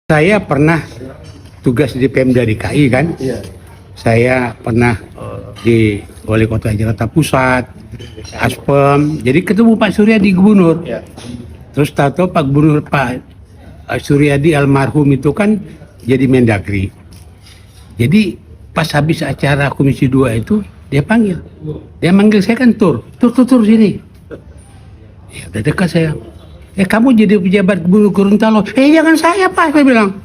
Saya pernah tugas di Pemda DKI kan. Iya. Saya pernah di Wali Kota Jakarta Pusat, Aspem. Jadi ketemu Pak Suryadi Gubernur. Iya. Terus tahu Pak Gubernur Pak Suryadi almarhum itu kan jadi Mendagri. Jadi pas habis acara Komisi 2 itu dia panggil. Dia manggil saya kan tur sini. Ya udah dekat saya. Kamu jadi pejabat gubernur Gorontalo. Jangan saya Pak, saya bilang.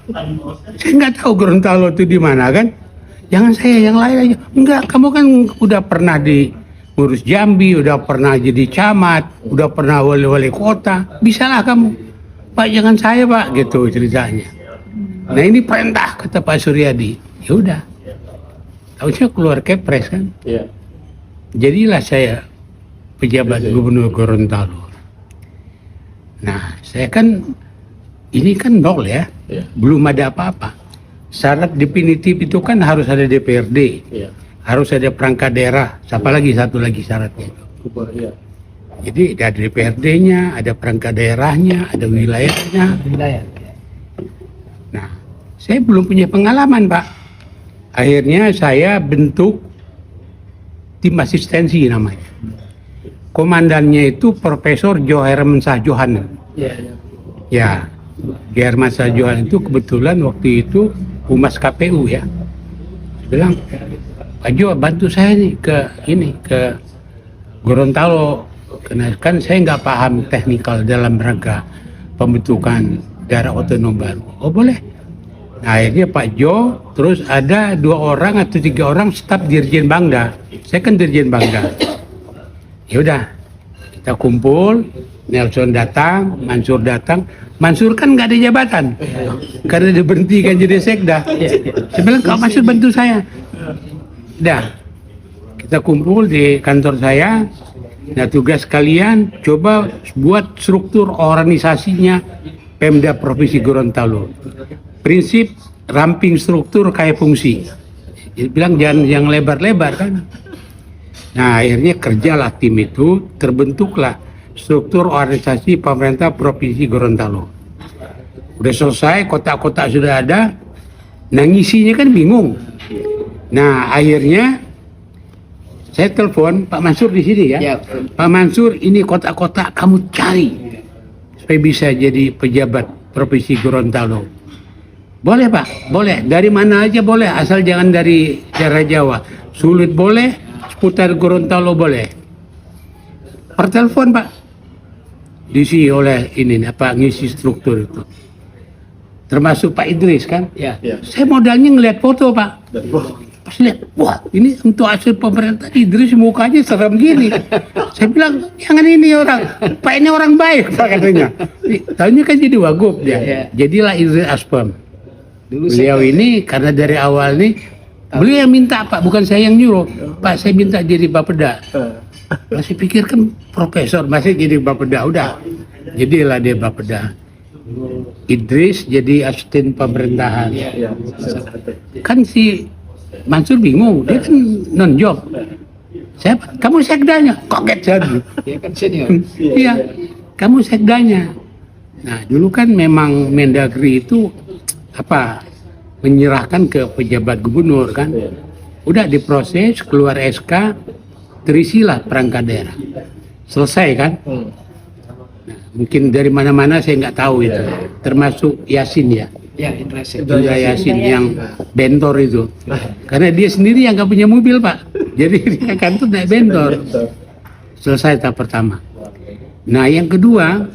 Saya nggak tahu Gorontalo itu di mana kan. Jangan saya, yang lain aja. Enggak, kamu kan udah pernah di ngurus Jambi, udah pernah jadi camat, udah pernah wali kota. Bisalah kamu. Pak, jangan saya Pak, gitu ceritanya. Nah ini perintah kata Pak Suryadi. Ya udah. Tahunya keluar kepres kan. Iya. Jadilah saya pejabat gubernur Gorontalo. Nah, saya kan ini kan nol ya, belum ada apa-apa. Syarat definitif itu kan harus ada DPRD, harus ada perangkat daerah, satu lagi syaratnya itu. Iya. Jadi ada DPRD-nya, ada perangkat daerahnya, ada wilayahnya. Nah, saya belum punya pengalaman Pak. Akhirnya saya bentuk tim asistensi namanya. Komandannya itu Profesor Johermansyah Johan. Ya, Johermansyah Johan itu kebetulan waktu itu Humas KPU ya. Saya bilang, Pak Jo bantu saya nih ke Gorontalo. Karena kan saya nggak paham teknikal dalam rangka pembentukan daerah otonom baru. Oh boleh. Nah, akhirnya Pak Jo, terus ada 2 orang atau 3 orang staf Dirjen Bangda. Saya kan Dirjen Bangda. Ya udah, kita kumpul. Nelson datang, Mansur datang. Mansur kan nggak ada jabatan karena diberhentikan jadi sekda. Saya bilang, kau Mansur bantu saya. Dah, kita kumpul di kantor saya. Nah, tugas kalian coba buat struktur organisasinya Pemda Provinsi Gorontalo. Prinsip ramping struktur kayak fungsi. Dia bilang jangan yang lebar-lebar kan. Nah, akhirnya kerjalah tim itu, terbentuklah struktur organisasi pemerintah Provinsi Gorontalo. Udah selesai, kotak-kotak sudah ada, nah ngisinya kan bingung. Nah, akhirnya saya telepon Pak Mansur di sini ya. Pak Mansur, ini kotak-kotak kamu cari supaya bisa jadi pejabat Provinsi Gorontalo. Boleh Pak, boleh. Dari mana aja boleh, asal jangan dari daerah Jawa. Sulit boleh, seputar Gorontalo boleh. Per telepon Pak, diisi oleh ngisi struktur itu. Termasuk Pak Idris kan? Ya. Saya modalnya ngeliat foto Pak. Pas lihat, wah ini untuk hasil pemerintah Idris mukanya serem gini. Saya bilang, jangan ini orang, Pak ini orang baik Pak katanya. Tahunya kan jadi wagub dia. Jadilah Idris Aspem. Beliau ini karena dari awal nih, beliau yang minta Pak, bukan saya yang nyuruh. Pak saya minta jadi Bapeda. Masih pikir kan profesor, masih jadi Bapeda. Udah, jadilah dia Bapeda. Idris jadi asisten pemerintahan. Kan si Mansur bingung, dia kan non-job. Saya, kamu sekdanya, kaget saya. Dia kan senior. Iya, kamu sekdanya. Nah, dulu kan memang Mendagri itu menyerahkan ke pejabat gubernur kan. Udah diproses, keluar SK, terisilah perangkat daerah. Selesai kan? Nah, mungkin dari mana-mana saya nggak tahu itu. Termasuk Yasin ya. Indra Yasin yang bentor itu. Karena dia sendiri yang nggak punya mobil Pak. Jadi dia kantor naik bentor. Selesai tahap pertama. Nah yang kedua,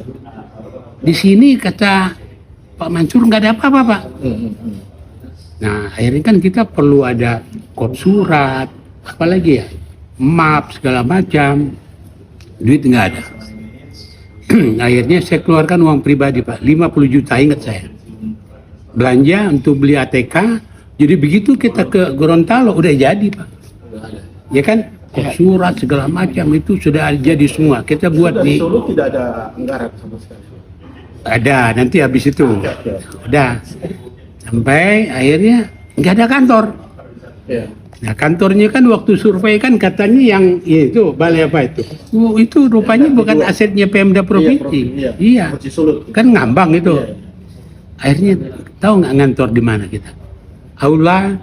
di sini kata Pak Mansur nggak ada apa-apa Pak. Nah akhirnya kan kita perlu ada kop surat, apalagi ya, map segala macam, duit nggak ada. Akhirnya saya keluarkan uang pribadi Pak, 50 juta ingat saya. Belanja untuk beli ATK, jadi begitu kita ke Gorontalo udah jadi Pak. Ya kan, kop surat segala macam itu sudah jadi semua. Kita buat di Solo tidak ada anggaran sama sekali. Ada, nanti habis itu. Udah. Sampai akhirnya nggak ada kantor. Nah kantornya kan waktu survei kan katanya yang ya itu balai apa itu? Itu rupanya bukan asetnya Pemda Provinsi. Iya. Kan ngambang itu. Akhirnya Tahu nggak ngantor di mana kita? Aula,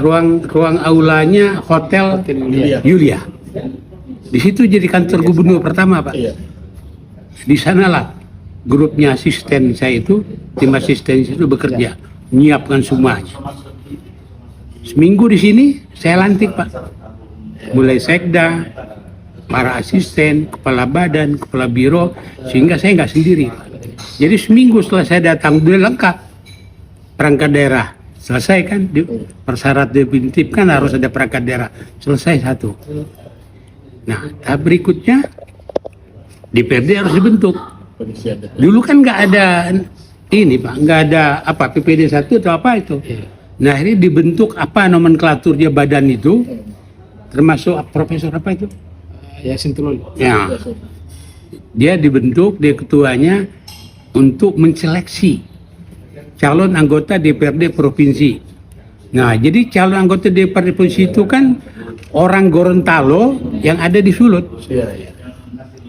ruang aulanya Hotel Yulia. Di situ jadi kantor gubernur pertama, Pak. Iya. Di sanalah grupnya asisten saya itu, tim asisten itu bekerja, menyiapkan semuanya. Seminggu di sini saya lantik, Pak. Mulai sekda, para asisten, kepala badan, kepala biro, sehingga saya nggak sendiri. Jadi seminggu setelah saya datang udah lengkap perangkat daerah. Selesai kan, persyarat definitif kan harus ada perangkat daerah. Selesai satu. Nah, tahap berikutnya DPRD harus dibentuk. Penisian DPRD. Dulu kan nggak ada ini, Pak, nggak ada apa PPD 1 atau apa itu. Nah, ini dibentuk apa nomenklaturnya badan itu, termasuk profesor apa itu? Yasin Tulul. Ya, dia dibentuk, dia ketuanya untuk menseleksi calon anggota DPRD provinsi. Nah, jadi calon anggota DPRD provinsi itu kan orang Gorontalo yang ada di Sulut. Iya, iya.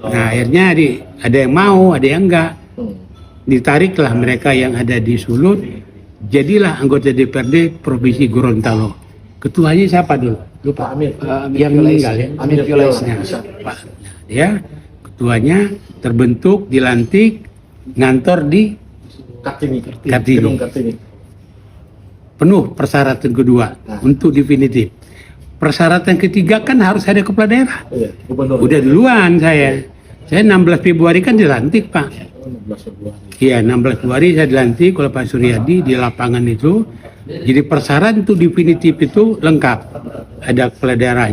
Nah, akhirnya ada yang mau, ada yang enggak. Hmm. Ditariklah mereka yang ada di Sulut, jadilah anggota DPRD provinsi Gorontalo. Ketuanya siapa dulu? Lupa. Amir. Yang meninggal ya. Amir Violais. Nah, Pak. Ya, ketuanya terbentuk, dilantik, ngantor di Kartini. Kartini. Gedung Kartini. penuh persyaratan kedua untuk definitif. Persyaratan ketiga kan harus ada kepala daerah. Iya, gubernur. Udah duluan saya. Saya 16 Februari kan dilantik, Pak. 16 Februari. Iya, 16 Februari saya dilantik oleh Pak Suryadi di lapangan itu. Jadi persyarat untuk definitif itu lengkap. Ada kepala daerah.